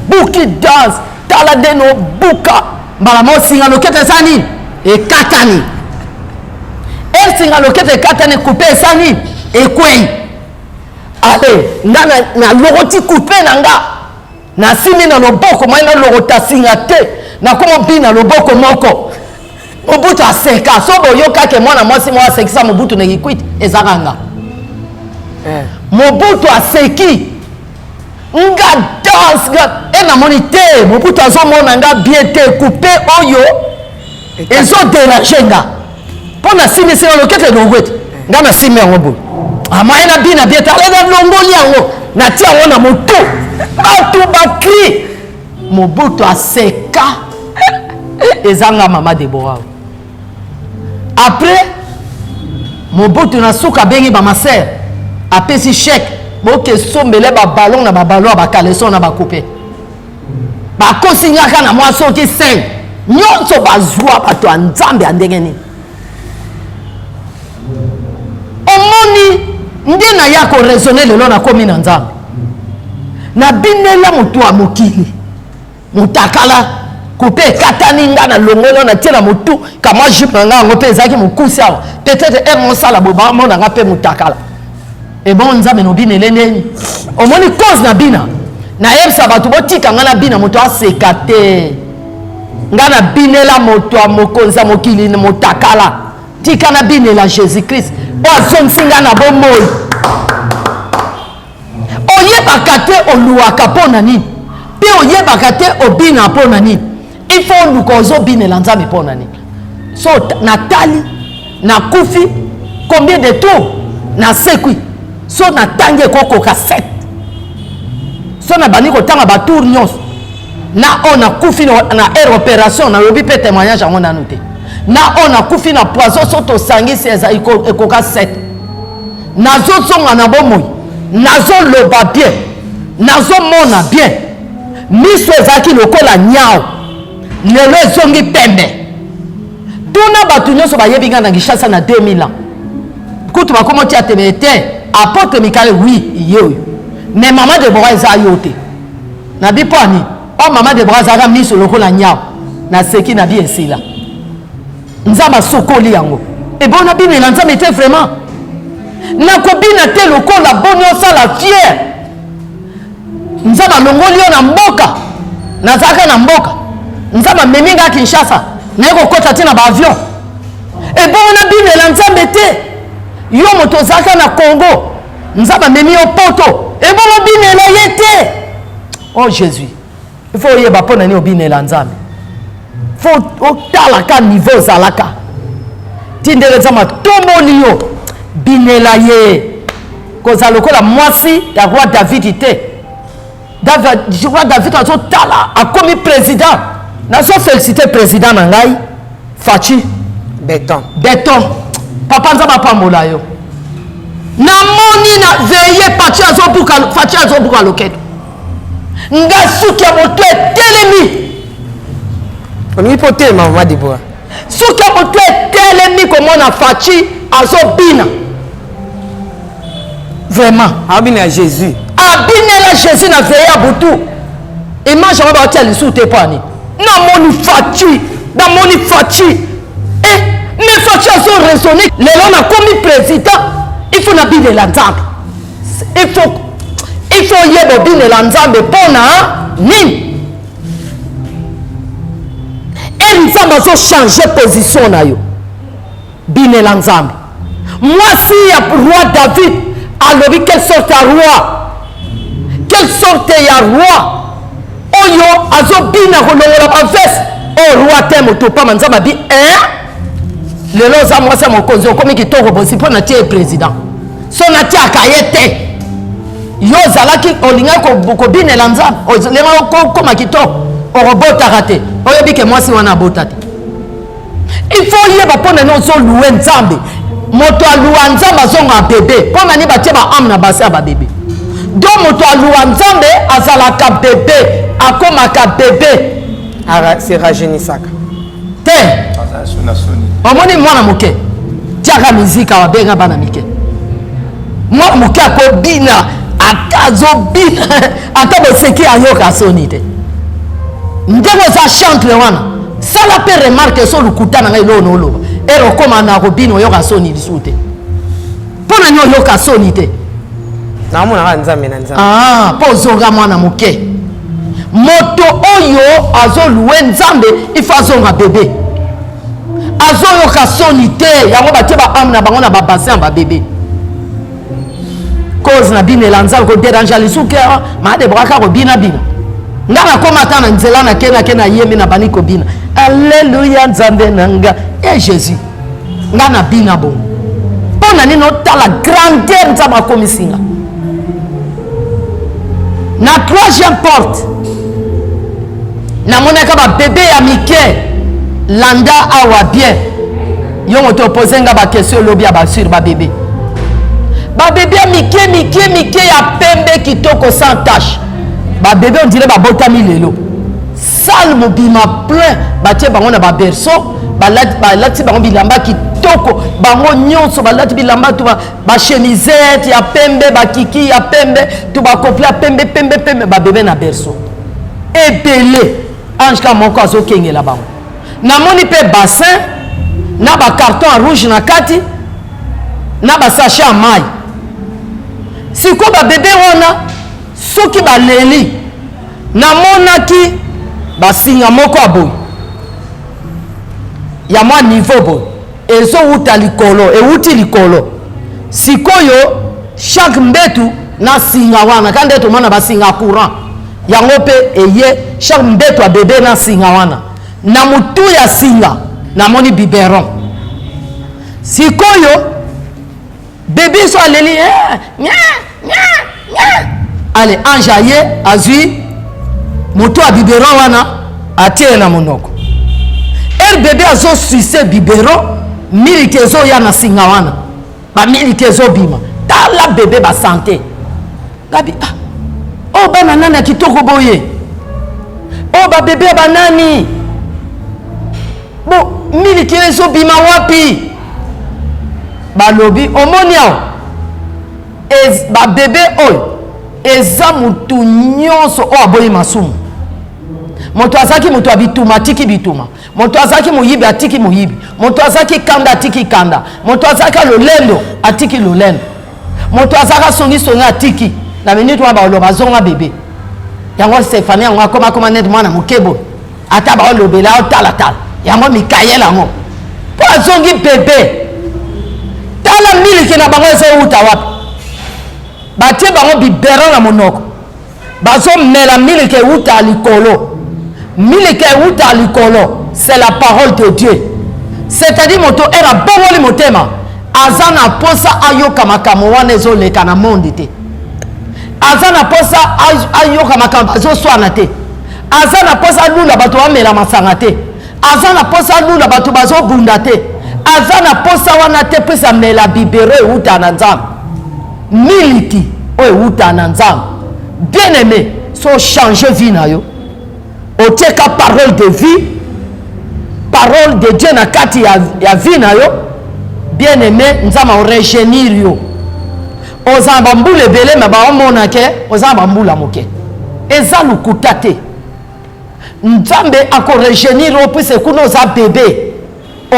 buki dance tala deno buka mbala mo singa lokete sani e katani singa lokete katani coupe sani e kwei ale nga na logoti coupe na nga na simi na loboko moi na logota singa te na komo bi na loboko moko Mobutu aseka so boyoka ke mwana mwasi mwa asekisa Mobutu na Kikwit ezakanga Mobutu aseki nga danse nga namoni te Mobutu azomona nga bien te coupe oyo ezo déranger nga mpo na simi singa lokete longwete nga na simi yango boye amaye na bina bien te alena longoli yango natia yango na motu bato bakri Mobutu aseka ezanga mama Déborah après Mobutu na suka bengi ba maser apesi chèque boke sombele ba ballon na ba ballon ba caleçon na ba couper ba kosinyaka na mwa soki 5 nyonso bazwa bato ya Nzambe andengeni omoni nde na ya ko raisonner lelo na komi na Nzambe na binela mutu wa mokili mutakala coupe katani nga na longolo na tia na mutu kama jupe na nga yango mpe ezalaki mokusi awa peut-être mosala boba mona nga mpe mutakala e bon Nzambe no bina elendeni omoni cause na bina nayebisa bato botika nga na bina moto aseka te nga na binela moto ya mokonzi ya mokili na motakala tika na binela Jésus Christ oyo azongisi nga na bomoi oyebaka te oluwaka mpo na nini mpe oyebaka te obina mpo na nini il faut oluka ozobinela Nzambe mpo na nini so natali nakufi combien de tours nasekwi so natangi ekokoka 7 so nabandi kotanga batour nyonso na oyo nakufi na aire opération nalobi mpe témoignage yango nanu te na oyo nakufi na poison so tosangisi ekoka 7 nazozonga na bomoi nazoloba bien nazomona bien miso ezalaki lokola nyao lelo ezongi pembe tuna bato nyonso bayebi nga na Kinshasa na 2000 ans kutu bakomo tia teme te apôtre Mikale oui ye oyo mais maman Déborah eza yo te na bi poni o maman Déborah azaka miso lokola nyao na seki na bi esila Nzambe asokoli yango e bona binela Nzambe te vraiment nakobina te lokola boni osala fier Nzambe alongoli yo na mboka nazalaka na mboka Nzambe amemi nga Kinshasa naye kokota te na baavion ebongo na bino Nzambe te yo moto ozalaka na Congo Nzambe amemi yo poto ebongo binela ye te. Oh Jésus, il faut oyeba mpo na nini obinela Nzambe, faut otalaka niveau ozalaka ti ndenge Nzambe atomboli yo binela ye kozala lokola mwasi ya roi David te. Roi David azotala akomi président nazo félicité président na ngai Fachi Béton papa Nzambe apambola yo namoni na veye Fachi azobuka loketo nga suki ya moto etelemi olingi po te mama Déborah suki ya moto etelemi komona Fachi azobina vraiment abina ya Jésus abinela Jésus na veye ya butu image yango baotia lisusu te pani namoni Fachi mais Fachi azo raisonner lelo nakomi président il faut nabinela Nzambe il faut yeba binela Nzambe mpona nini Nzambe azo changer position na yo binela Nzambe mwasi ya roi David alobi quelle sorte ya roi oyo azobina kolongola bavese o roi te moto pamba Nzambe abi lelo oza mwasi ya mokonzi okomi kitoko bosi mpo na tie président so natiaka ye te yo ozalaki olingaki kobinela Nzambe olinga okoma kitoko okobotaka te oyebi ke mwasi wana abota te. Il faut yeba mpo na nini ozoluwe Nzambe moto aluwa Nzambe azonga bebe mpo na nini batie baame na base ya babebe donc moto aluwa Nzambe azalaka bebe akomaka bebe se rajeunisaka te omoni mwana moke tiaka mizika wabenga bana mike mwana moke akobina ata azobina ata boseki ayoka soni te ndenge oza chantre wana sala mpe remarke so lukuta na ngai loo noloba ere okoma na kobina oyoka soni lisusu te mpo na nini oyoka soni te namonaka Nzambe na Nzambe mpo ozonga mwana moke moto oyo azoluwe Nzambe ifo azonga bebe azoyoka soni te yango batie baame na bango na babasin ya babebe cause na binela Nzambe koderange lisusu maa Déborah kaka kobina nga nakoma ata na nzela nake na yembi na bani kobina alleluya Nzambe na nga Jésus nga na bina bongo mpo na nini otala grandeur Nzambe akomisinga na troisième porte namonaka babebe ya mike landa awa bien yo moto opose nga bakestion olobi ya basure babebe ya mike ya pembe kitoko sans tache babebe on dirait babotami lelo sale mobima plein batie bango na baberceau balati bango bilamba kitoko bango nyonso balati bilamba tu bachemisette ya pembe bakiki ya pembe tu bakople ya pembe babebe na berceau ebele ange ka moko azokengela bango namoni mpe bassin na bacarton ya rouge na kati na basachet ya mai siko babebe wana soki baleli namonaki basinga moko ya boye ya mwa niveau boye ezowuta likolo ewuti likolo sikoyo chaque mbetu na singa wana kandi tomona basinga courant yango mpe eye chaque mbetu ya bebe na singa wana na mutu ya singa namoni biberon sikoyo bebe so aleli ale ange aye azwi moto ya biberon wana atie na monoko bebe azosuise biberon miliki ezoya na singa wana bamiliki ezobima tala bebe basante gabi o bana nani ya kitoko boye o babebe ya banani bo miliki ezobima wapi balobi omoni awo babebe oyo eza mutu nyonso oyo aboyi masumu moto azalaki moto ya bituma atiki bituma moto azalaki moyibi atiki moyibi moto azalaki kanda atiki kanda moto azalaki lolendo atiki lolendo moto azalaka songisongi atiki na minute wana baloba azonga bebe yango Stéphanie yango akoma net mwana mokebo ata ba lobela otala tala yango Mikael yango po azongi bebe tala miliki na bango ezo uta wapi batie bango biberon na monoko bazo mela miliki uta likolo miliki uta likolo c'est la parole de Dieu c'est-à-dire moto era bongoli motema azana posa ayoka makambo wana ezoleka na monde te azana posa ayoka makambo azoswana te azana posa lula bato bamela masanga te azana posa lula bato bazobunda te azana posa wana te mpe amela bibero euta na Nzambe miliki oyo euta na Nzambe bien aimé so change vie na yo otieka parole de vie parole de Dieu na kati ya vie na yo bien aimé Nzambe orejenir yo ozamba mbula ebele me baomona ke ozamba mbula moke eza lukuta te Nzambe akorejenir yo pise kuna oza bebe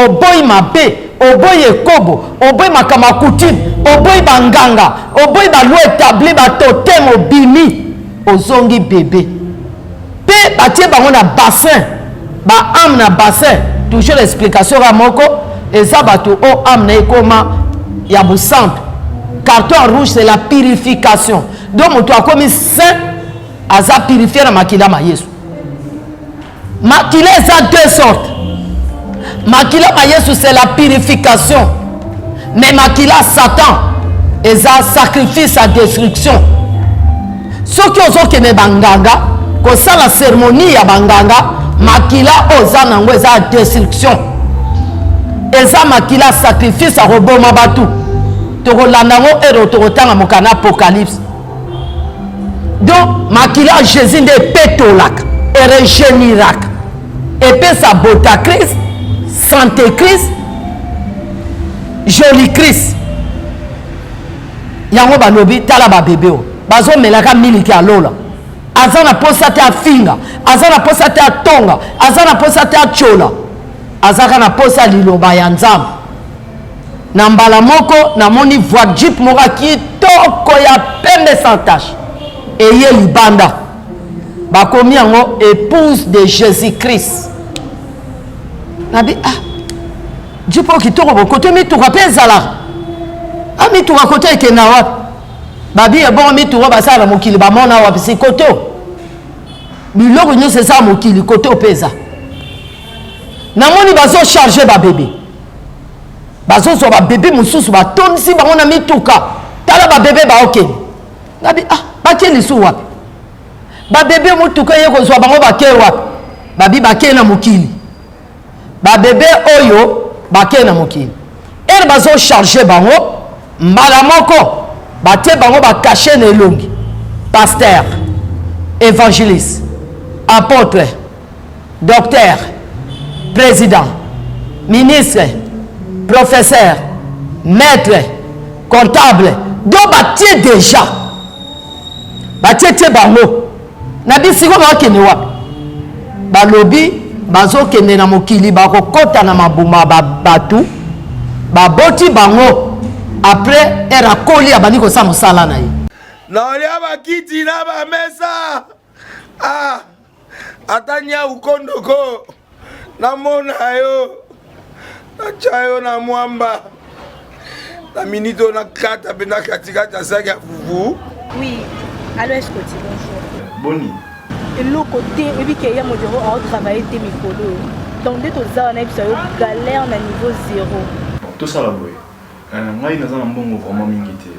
oboyi mabe oboyi ekobo oboyi makama coutume oboyi banganga oboyi baloi établi batoteme obimi ozongi bebe pe batie bango na bassin baame na bassin toujours explication ya moko eza bato o ame na ekoma ya busample carton rouge c'est la purification donc moto akomi saint aza purifié na makila ma Yesu makila eza deux sortes makila ma Yesu c'est la purification mais makila Satan eza sacrifice à destruction soki ozokende banganga kosala cérémonie ya banganga makila oza nango eza destruction eza makila sacrifice à roboma batu tokolanda ngo ero tokotanga mokana apocalypse donc makila Jésus nde petolaka eregeniraka epesa bota Christ santé Christ joli Christ yango balobi tala babebe o bazomelaka miliki ya Lola aza na posa te afinga aza na posa te atonga aza na posa te achola azaka na posa liloba ya Nzambe na mbala moko namoni voix jeep moko kitoko ya pembe sans tache eye libanda bakomi yango épouse de Jésus-Christ nabi jeep oyo kitoko bokote mituka mpe ezalaka mituka kote ekenda wapi babi ebongo mituka basala mokili bamona wapi si kote biloko nyonso eza mokili kote mpe eza namoni bazocharge babebe bazozwa babebe mosusu batondisi bango na mituka tala babebe baokende nabi batie lisu wapi babebe motuka ye kozwa bango bakee wapi babi bakee na mokili babebe oyo bakee na mokili ere bazocharge bango mbala moko batie bango bakashe na elongi pasteur évangéliste apôtre docteur président ministre professeur maître comptable donc batie déjà batie bango na bisiko bakende wapi balobi bazokende na mokili bakokota na mabuma batu baboti bango après erakoli abandi kosala mosala na ye naolia bakiti na bamesa ata nya ukondoko namona yo nacha yo na mwamba na minito na kata pena katikati asaki ya fufu. Oui, alors est-ce que tu bonjour Boni et le côté et puis qu'il y a mon bureau à travailler tes micros donc dès que ça on a eu galère na niveau 0 tout ça la boy ngai naza na mbongo vraiment mingi te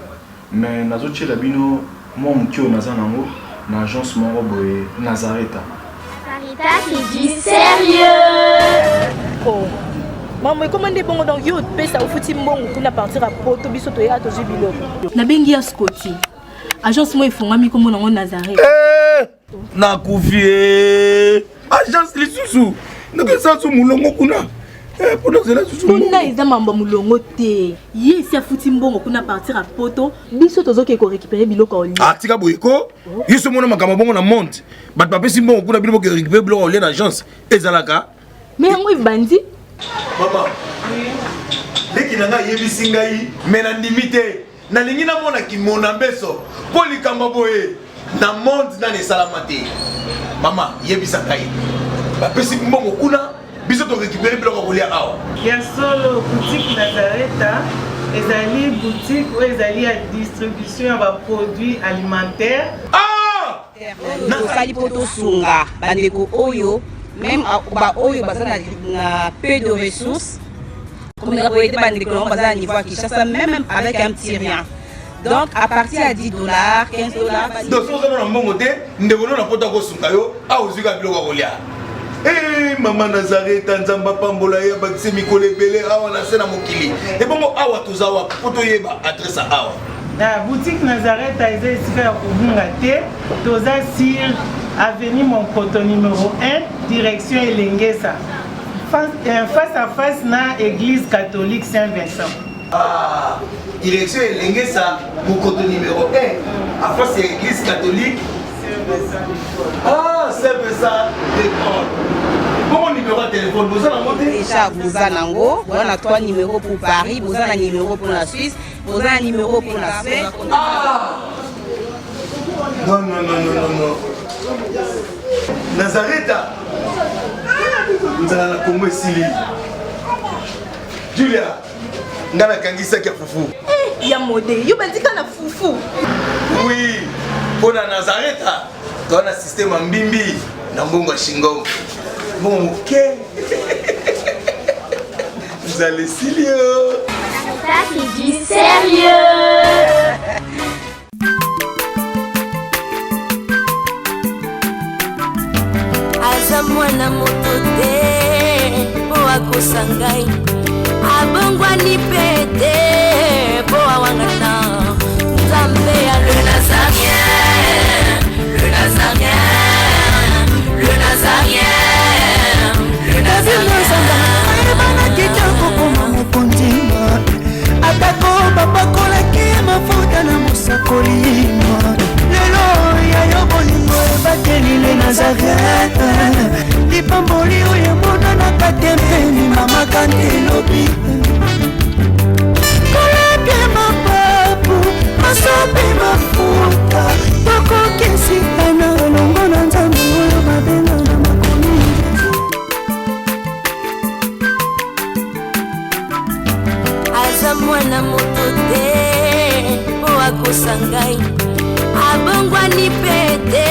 mais nazotiela bino moi mokio naza nango na agence moko boye Nazareta Sarita qui dit sérieux. Oh maman comment des bongo donc yo pesa au futi mbongo kuna partir à poto biso to ya to jibilo na bengi ya Scotty agence moi ifungami comme nango Nazareta na kufie agence lisusu ndeke sansu mulongo kuna pour cela kuna eza mambo mulongo te yesi afuti mbongo kuna partir à poto biso tozoke ko récupérer biloko oli tika boyeko yiso mona makama bongo na monte bat papesi mbongo kuna biloko ko récupérer biloko oli na agence ezalaka mais yango ibandi mama leki nanga yebisinga yi mena ndimite na lingi na mona kimona mbeso po likamba boye na monde na esalamate mama yebisa ngai bapesi mbongo kuna biso to récupérer biloko kolia awa ya solo boutique Nazareta ezali boutique oyo ezali ya distribution ya baproduits alimentaires tosali mpo tosunga bandeko oyo même baoyo baza na peu de ressources comme on a bandeko nango baza na niveau ya Kinshasa même avec un petit rien. Donc à partir à $10, $15. Donc si vous avez un bon côté, nous devons nous apporter au sungayo, à aux yeux de l'Olia. Eh maman Nazareth, Nzambe pambola ya bakise mikole belé, awa na sena mokili. Et bon awa tozawa, poto yeba adresse awa. La boutique Nazareth a été ici à Kubungate, toza sur avenue Monkoto numéro 1, direction Elengesa. Face à face na église catholique Saint-Vincent. Ah, direction Elengesa, Monkoto numéro 1, à face de l'église catholique. Ah, Saint-Vincent d'école. Bon numéro de téléphone, vous en avez déjà, vous en avez 3 numéros pour Paris, vous en avez un numéro pour la Suisse, vous avez un numéro pour la Suède. Ah! Non. Nazareta, nous allons la Congo Sili. Julia, nous allons kangisa kia fufu. Eh, ya modé, yo bandika na fufu. Oui, pour la Nazareta, tu as un système en bimbi, na mbongo shingo. Bon, ok. Vous allez sérieux. Ça c'est du sérieux. Aza mwana moto te po akosangai abongwani pete po awangata Nzambe ya le Nazarien, le Nazarien, le Nazarien, le Nazarien. Bana kitoko koma mokondima atako bapakolaki mafuta na mosakolima lelo ya yo bolingo ebateli le Nazareth lipamboli oyo emonanaka te mpeni mama kante lobi koleke mapapu masopi mafuta tokokisika na longo na Nzambe oyo babenga na makomi aza mwana moto te po akosangai abongwani pete